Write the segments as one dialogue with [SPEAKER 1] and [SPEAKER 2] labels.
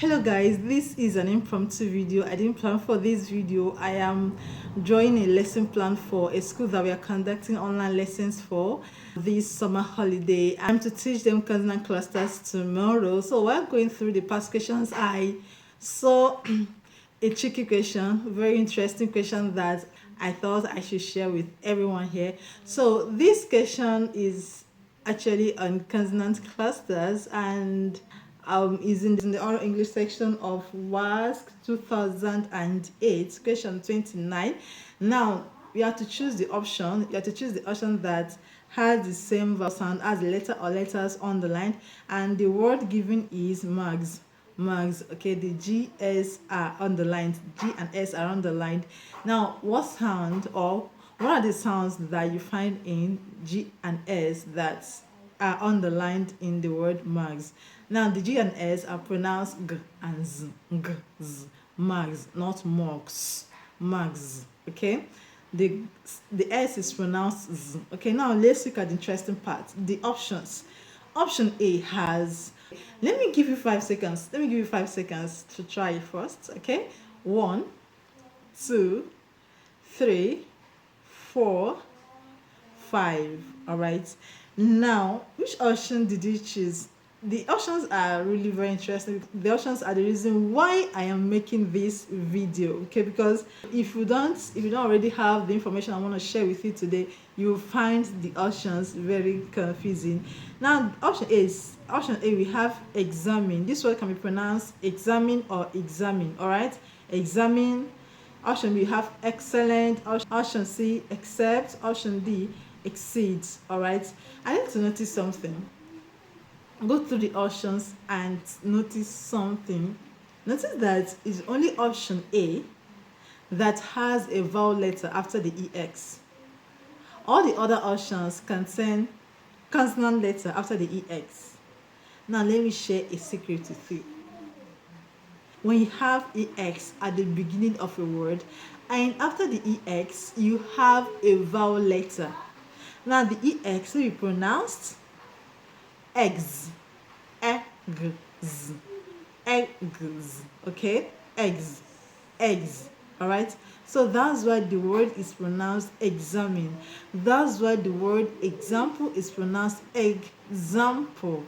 [SPEAKER 1] Hello guys, this is an impromptu video. I didn't plan for this video. I am drawing a lesson plan for a school that we are conducting online lessons for this summer holiday. I'm to teach them consonant clusters tomorrow. So while going through the past questions, I saw a tricky question, very interesting question that I thought I should share with everyone here. So this question is actually on consonant clusters and is in the oral English section of WASSCE 2008, question 29. Now you have to choose the option. You have to choose the option that has the same vowel sound as the letter or letters underlined, and the word given is mags. Okay, the GS are underlined. G and S are underlined. Now, what sound or what are the sounds that you find in G and S that are underlined in the word mags? Now, the G and S are pronounced G and Z. G, Z. Mags, not mogs. Mags. Okay? The S is pronounced Z. Okay, now let's look at the interesting part. The options. Option A has, let me give you 5 seconds. Let me give you 5 seconds to try it first. Okay? 1, 2, 3, 4, 5. All right. Now, which option did you choose? The options are really very interesting. The options are the reason why I am making this video. Okay, because if you don't already have the information I want to share with you today, you will find the options very confusing. Now, option A, we have examine. This word can be pronounced examine or examine. All right, examine. Option B, we have excellent. Option C, accept. Option D, exceeds. All right, I need to notice something. Go through the options and notice something. Notice that it's only option A that has a vowel letter after the EX. All the other options contain consonant letter after the EX. Now let me share a secret with you. When you have EX at the beginning of a word and after the EX you have a vowel letter. Now the EX will be pronounced eggs, eggs, eggs. Okay, eggs. All right, so that's why the word is pronounced examine. That's why the word example is pronounced example,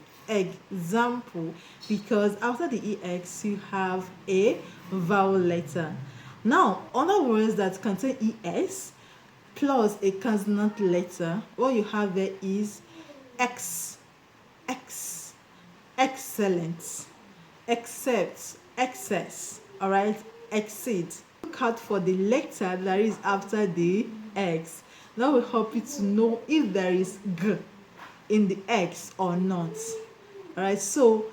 [SPEAKER 1] because after the EX you have a vowel letter. Now, other words that contain ES plus a consonant letter, what you have there is excellent, accept, excess. All right, exceed. Look out for the letter that is after the X. That will help you to know if there is G in the X or not. All right, so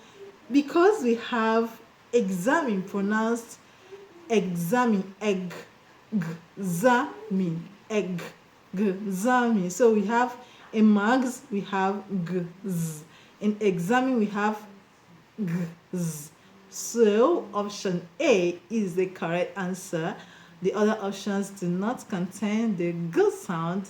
[SPEAKER 1] because we have examine pronounced examine, examine, so we have in mags we have gz. In examine we have gz. So option A is the correct answer. The other options do not contain the g sound.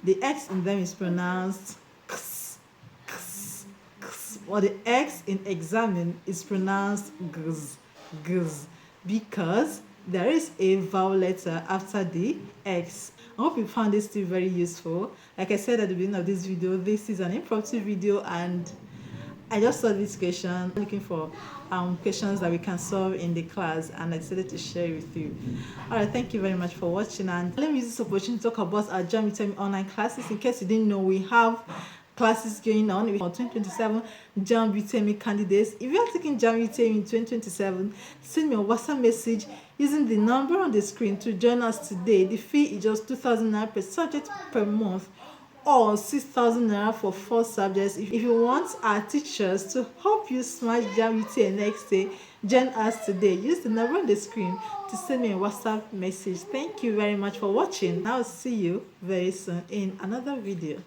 [SPEAKER 1] The X in them is pronounced ks, ks, ks, while the X in examine is pronounced gz, gz, because there is a vowel letter after the X. I hope you found this still very useful. Like I said at the beginning of this video, this is an impromptu video and I just saw this question, looking for questions that we can solve in the class, and I decided to share it with you. Alright, thank you very much for watching, and let me use this opportunity to talk about our JAMB online classes. In case you didn't know, we have classes going on for 2027 JAMB candidates. If you are taking JAMB in 2027, send me a WhatsApp message using the number on the screen to join us today. The fee is just 2,000 naira per subject per month, or 6,000 naira for 4 subjects. If you want our teachers to help you smash JAMB next day, join us today. Use the number on the screen to send me a WhatsApp message. Thank you very much for watching. I'll see you very soon in another video.